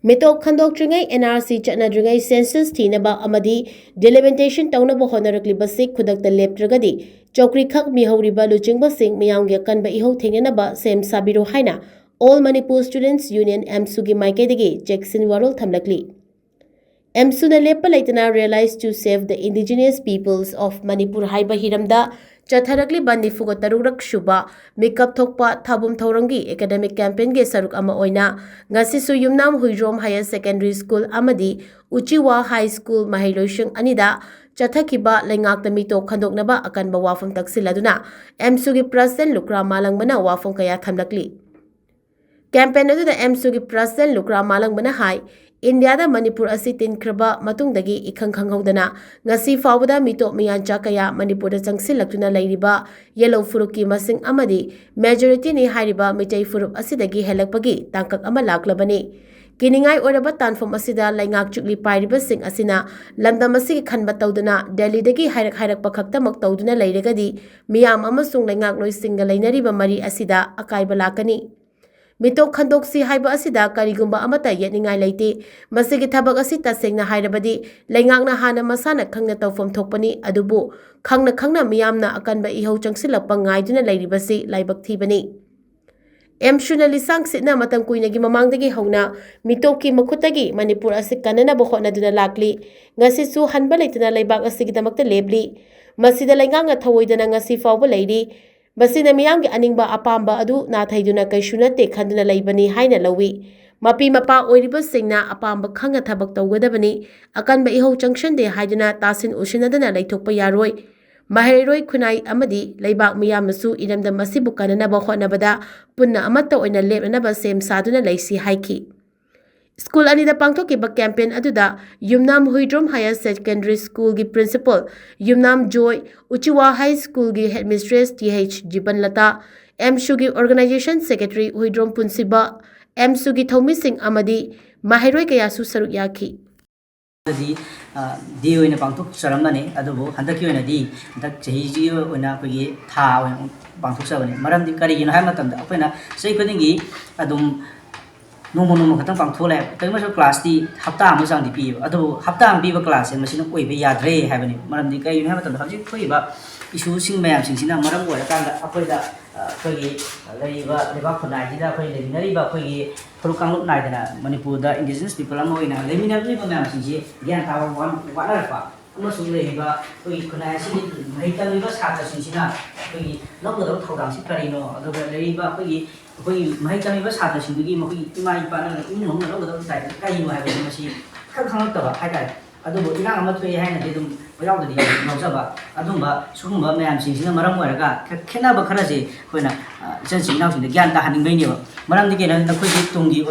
Mitop khandoktringei NRC chatnadringei census thinaba amadi delimitation tounaba hotnaraklibasi khudakta leptragadi choukri khak mihouriba luchingbasing miyamgi akanba ehou thengnanaba sabiro haina All Manipur Students Union AMSU gi maikeidagi cheksin warol thamlakli. AMSU na lepa laitana realized to save the indigenous peoples of Manipur haiba hiramda chatharakli bandi fuga tarurak shuba Mitop thokpa thabum thaurangi academic campaign ge saruk ama oina ngasi su yumnam huirom higher secondary school amadi uchiwa high school mahiloishang anida chathakiba lengakta Mitop khandoknaba akanba wafam taksiladuna AMSU gi president lukra malangbana wafam kaya thamlakli. Campaign adu da AMSU gi president lukra malangbana hai India da Manipur asi tinkraba matungdagi ikhang khanghodana ngasi fawada Mitop miyancha kaya Manipur da changsilaktuna leiriba yellow furuki masing amadi majority ni hairiba mitai furup asidagi helakpagi tangkak ama laklabani kiningai oraba tanfom asida laingak chukli pairiba sing asina landam asigi khanba tawduna Delhi dagi hairak pakhaktamak tawduna leiragadi miyam amasung laingak loi singa leinariba mari asida akaiba lakani Mitop khandoksi haiba asida karigumba amata yetningai leite masigi thabak asi tasengna hairabadi leingakna hana masana khangna tawfom thokpani adubu khangna miyamna akanba ehou changsilappa ngaiduna leiribasi laibak thibani AMSU na lisang sitna matam kuinagi mamangdagi hauna Mitop ki makhutagi Manipur asi kananaba hotnaduna lakli ngasi su hanba leitana leibak asigi damakta lebli masida leingakna thawoidana ngasi fawba leiri Basina miyamgi aningba apamba adu nathaiduna kaishunate khanduna leibani haina lawi mapi mapa oiriba singna apamba khanga thabak tawgadabani akanba ehou junction de haiduna tasin usinadana leithokpa yaroi maheroi khunai amadi leibak miyamnasu iramda masibu kananaba hotnabada punna amatta oina lepnanaba sem saduna leisi haiki School anida pangthokiba campaign aduda Yumnam Huidrom Higher Secondary School gi principal Yumnam Joy Uchiwa High School gi headmistress TH Jibanlata AMSU gi organization secretary Huidrom Punsiba AMSU gi Thomising amadi Mahiroi kayasu saruk yaki di oina pangthok saramani adubu handaki oina di dak chehiji oina pagi tha oina pangthok sabani maramdi karigino hai matamda apaina sei khudingi adum Nomo katang pangthole kaimaso class di hafta ama sang di pi adu hafta am pi ba class en masina koi be yadre habani maram di kai ha matam hajik koi ba isu sing mayam sing sina maram wa kan da apoi da koi lei ba khunai di da koi le nari ba koi thurukang lu nai da Manipur da indigenous people am oina le mina ni ba mayam sing ji gian ta wa na pa ama su le ba koi khunai si mai ta ni ba sa ta sing sina koi lok lo thawdang si kari no adu le ba koi koi mai ta ni ba sa ta sing gi ma koi imai pa na in hong na lo da kai no ha ba ma si khang khang ta ba hai kai adu bo ina ama thoi hai na de dum bayau da di no sa ba adu ba sung ba mayam sing sina maram wa ga khena ba khara ji koi na jan sing nau sing de gyan ta haning bai ni ba maram di ke na koi ji tung gi